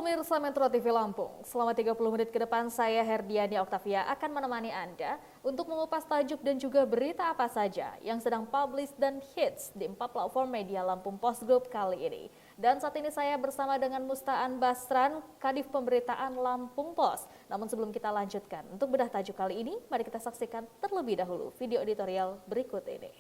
pemirsa Metro TV Lampung, selama 30 menit ke depan saya Herdiani Oktavia akan menemani Anda untuk mengupas tajuk dan juga berita apa saja yang sedang publish dan hits di 4 platform media Lampung Post Group kali ini. Dan saat ini saya bersama dengan Mustaan Basran, Kadif Pemberitaan Lampung Post. Namun sebelum kita lanjutkan, untuk bedah tajuk kali ini, mari kita saksikan terlebih dahulu video editorial berikut ini.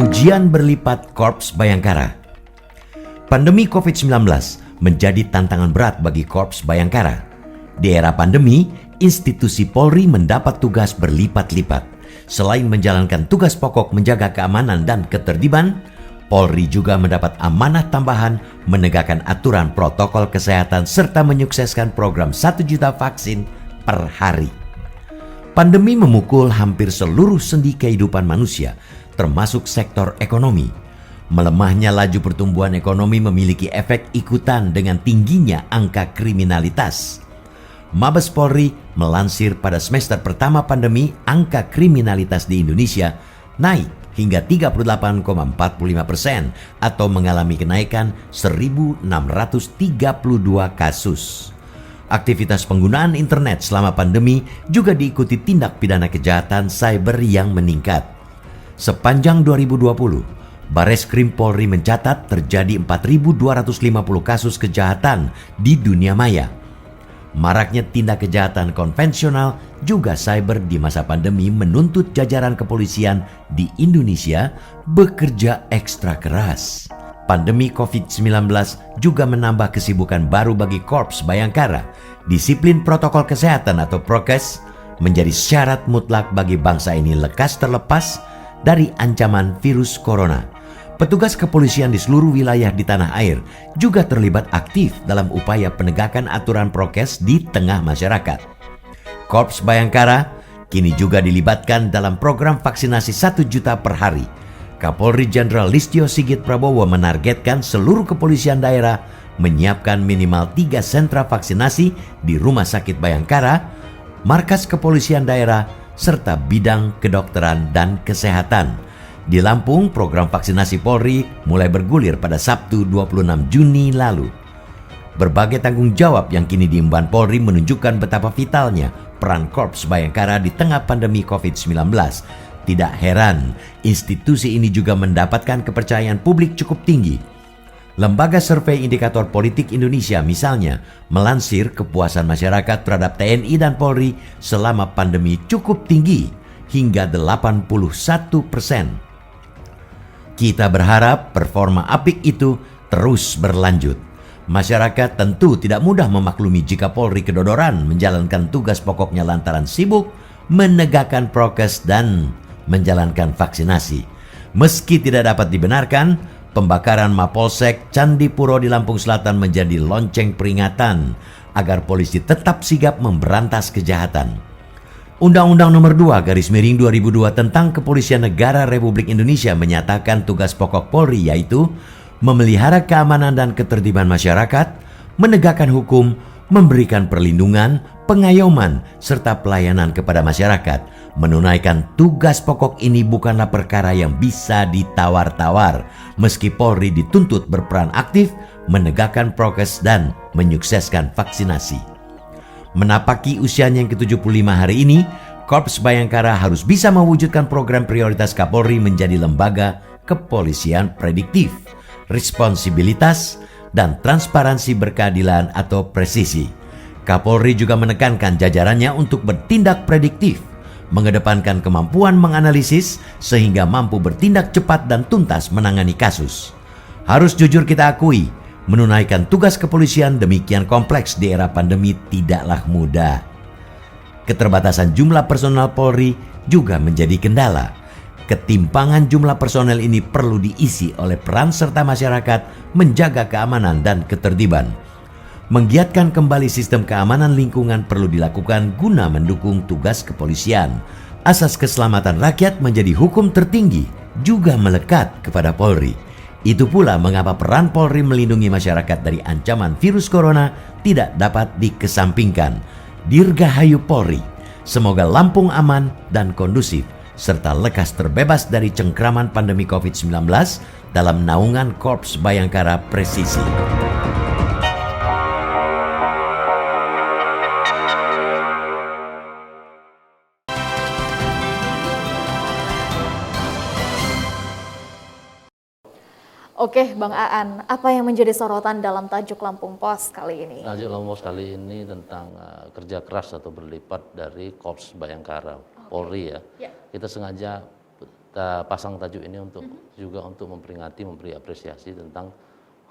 Ujian berlipat Korps Bayangkara. Pandemi COVID-19 menjadi tantangan berat bagi Korps Bayangkara. Di era pandemi, institusi Polri mendapat tugas berlipat-lipat. Selain menjalankan tugas pokok menjaga keamanan dan ketertiban, Polri juga mendapat amanah tambahan menegakkan aturan protokol kesehatan serta menyukseskan program 1 juta vaksin per hari. Pandemi memukul hampir seluruh sendi kehidupan manusia, termasuk sektor ekonomi. Melemahnya laju pertumbuhan ekonomi memiliki efek ikutan dengan tingginya angka kriminalitas. Mabes Polri melansir pada semester pertama pandemi, angka kriminalitas di Indonesia naik hingga 38,45% atau mengalami kenaikan 1.632 kasus. Aktivitas penggunaan internet selama pandemi juga diikuti tindak pidana kejahatan cyber yang meningkat. Sepanjang 2020, Bareskrim Polri mencatat terjadi 4.250 kasus kejahatan di dunia maya. Maraknya tindak kejahatan konvensional juga cyber di masa pandemi menuntut jajaran kepolisian di Indonesia bekerja ekstra keras. Pandemi COVID-19 juga menambah kesibukan baru bagi Korps Bayangkara. Disiplin protokol kesehatan atau prokes menjadi syarat mutlak bagi bangsa ini lekas terlepas dari ancaman virus corona. Petugas kepolisian di seluruh wilayah di tanah air juga terlibat aktif dalam upaya penegakan aturan prokes di tengah masyarakat. Korps Bayangkara kini juga dilibatkan dalam program vaksinasi 1 juta per hari. Kapolri Jenderal Listio Sigit Prabowo menargetkan seluruh kepolisian daerah menyiapkan minimal 3 sentra vaksinasi di Rumah Sakit Bayangkara, markas kepolisian daerah, serta bidang kedokteran dan kesehatan. Di Lampung, program vaksinasi Polri mulai bergulir pada Sabtu 26 Juni lalu. Berbagai tanggung jawab yang kini diemban Polri menunjukkan betapa vitalnya peran Korps Bayangkara di tengah pandemi COVID-19. Tidak heran, institusi ini juga mendapatkan kepercayaan publik cukup tinggi. Lembaga Survei Indikator Politik Indonesia misalnya melansir kepuasan masyarakat terhadap TNI dan Polri selama pandemi cukup tinggi hingga 81%. Kita berharap performa apik itu terus berlanjut. Masyarakat tentu tidak mudah memaklumi jika Polri kedodoran menjalankan tugas pokoknya lantaran sibuk menegakkan prokes dan menjalankan vaksinasi. Meski tidak dapat dibenarkan, pembakaran Mapolsek Candipuro di Lampung Selatan menjadi lonceng peringatan agar polisi tetap sigap memberantas kejahatan. Undang-Undang Nomor 2/2002 tentang Kepolisian Negara Republik Indonesia menyatakan tugas pokok Polri yaitu memelihara keamanan dan ketertiban masyarakat, menegakkan hukum, memberikan perlindungan, pengayoman, serta pelayanan kepada masyarakat. Menunaikan tugas pokok ini bukanlah perkara yang bisa ditawar-tawar, meski Polri dituntut berperan aktif, menegakkan prokes dan menyukseskan vaksinasi. Menapaki usianya yang ke-75 hari ini, Korps Bayangkara harus bisa mewujudkan program prioritas Kapolri menjadi lembaga kepolisian prediktif, responsibilitas, dan transparansi berkeadilan atau presisi. Kapolri juga menekankan jajarannya untuk bertindak prediktif, mengedepankan kemampuan menganalisis sehingga mampu bertindak cepat dan tuntas menangani kasus. Harus jujur kita akui, menunaikan tugas kepolisian demikian kompleks di era pandemi tidaklah mudah. Keterbatasan jumlah personal Polri juga menjadi kendala. Ketimpangan jumlah personel ini perlu diisi oleh peran serta masyarakat menjaga keamanan dan ketertiban. Menggiatkan kembali sistem keamanan lingkungan perlu dilakukan guna mendukung tugas kepolisian. Asas keselamatan rakyat menjadi hukum tertinggi juga melekat kepada Polri. Itu pula mengapa peran Polri melindungi masyarakat dari ancaman virus corona tidak dapat dikesampingkan. Dirgahayu Polri, semoga Lampung aman dan kondusif, serta lekas terbebas dari cengkraman pandemi COVID-19 dalam naungan Korps Bayangkara Presisi. Oke, Bang Aan, apa yang menjadi sorotan dalam tajuk Lampung Pos kali ini? Tajuk Lampung Pos kali ini tentang kerja keras atau berlipat dari Korps Bayangkara, Polri ya. Kita sengaja pasang tajuk ini untuk juga untuk memperingati, memberi apresiasi tentang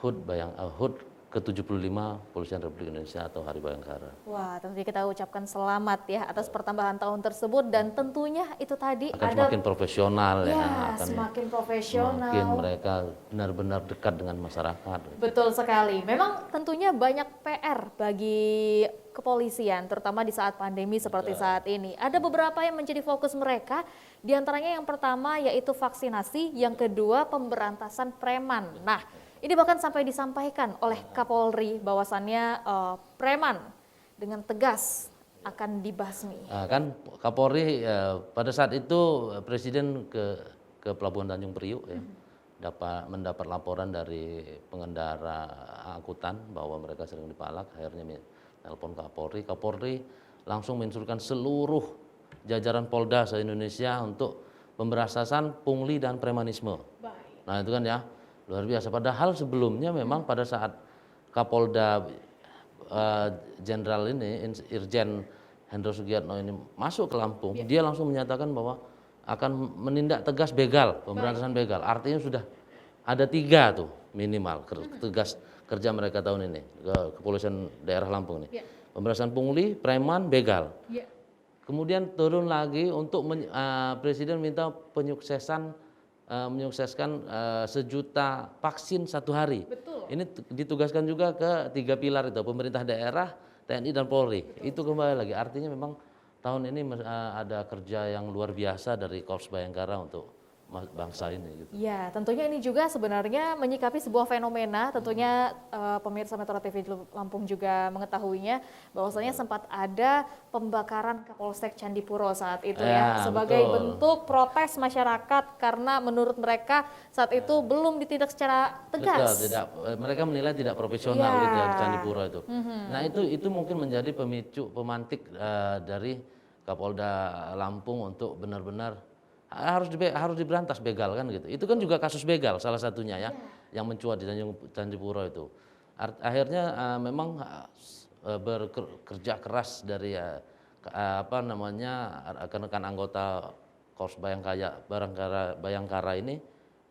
HUT ke-75 Kepolisian Republik Indonesia atau Hari Bayangkara. Wah, tentunya kita ucapkan selamat ya atas pertambahan tahun tersebut, dan tentunya itu tadi akan semakin profesional ya, akan semakin profesional. Semakin mereka benar-benar dekat dengan masyarakat. Betul sekali. Memang tentunya banyak PR bagi kepolisian, terutama di saat pandemi seperti saat ini. Ada beberapa yang menjadi fokus mereka, diantaranya yang pertama yaitu vaksinasi, yang kedua pemberantasan preman. Nah, ini bahkan sampai disampaikan oleh Kapolri bahwasannya preman dengan tegas akan dibasmi. Kan Kapolri pada saat itu Presiden ke Pelabuhan Tanjung Priuk ya, mendapat laporan dari pengendara angkutan bahwa mereka sering dipalak, akhirnya telepon Kapolri. Kapolri langsung menginstruksikan seluruh jajaran Polda se-Indonesia untuk pemberantasan pungli dan premanisme. Nah itu kan ya luar biasa. Padahal sebelumnya memang pada saat Kapolda Jenderal ini, Irjen Hendro Sugiyatno ini masuk ke Lampung, dia langsung menyatakan bahwa akan menindak tegas begal, pemberantasan begal. Artinya sudah ada 3 tuh minimal tegas kerja mereka tahun ini, kepolisian daerah Lampung ini. Pemberantasan pungli, preman, begal. Kemudian turun lagi untuk Presiden minta menyukseskan 1 juta vaksin 1 hari. Betul. Ini ditugaskan juga ke 3 pilar itu, pemerintah daerah, TNI dan Polri. Itu kembali lagi, artinya memang tahun ini ada kerja yang luar biasa dari Korps Bayangkara untuk bangsa ini. Gitu. Ya, tentunya ini juga sebenarnya menyikapi sebuah fenomena, tentunya pemirsa Metro TV Lampung juga mengetahuinya, bahwasanya sempat ada pembakaran Kapolsek Candipuro saat itu sebagai bentuk protes masyarakat karena menurut mereka saat itu belum ditindak secara tegas. Betul, mereka menilai tidak profesional gitu ya, Candipuro itu. Nah itu mungkin menjadi pemantik dari Kapolda Lampung untuk benar-benar harus diberantas begal kan gitu. Itu kan juga kasus begal salah satunya ya, yang mencuat di Candipuro itu. Akhirnya memang bekerja keras dari rekan-rekan anggota Korps Bayangkara ini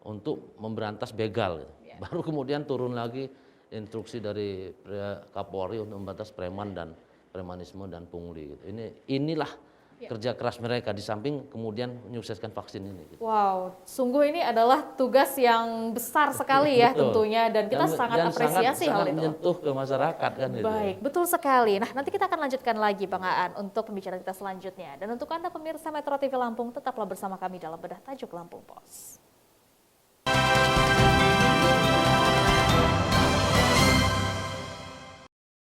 untuk memberantas begal gitu. Baru kemudian turun lagi instruksi dari Kapolri untuk memberantas preman dan premanisme dan pungli gitu. Inilah kerja keras mereka di samping kemudian menyukseskan vaksin ini. Gitu. Wow, sungguh ini adalah tugas yang besar sekali ya tentunya, dan kita sangat apresiasi hal itu. Menyentuh ke masyarakat kan. Baik, betul sekali. Nah, nanti kita akan lanjutkan lagi Bang Aan untuk pembicaraan kita selanjutnya. Dan untuk Anda pemirsa Metro TV Lampung, tetaplah bersama kami dalam Bedah Tajuk Lampung Pos.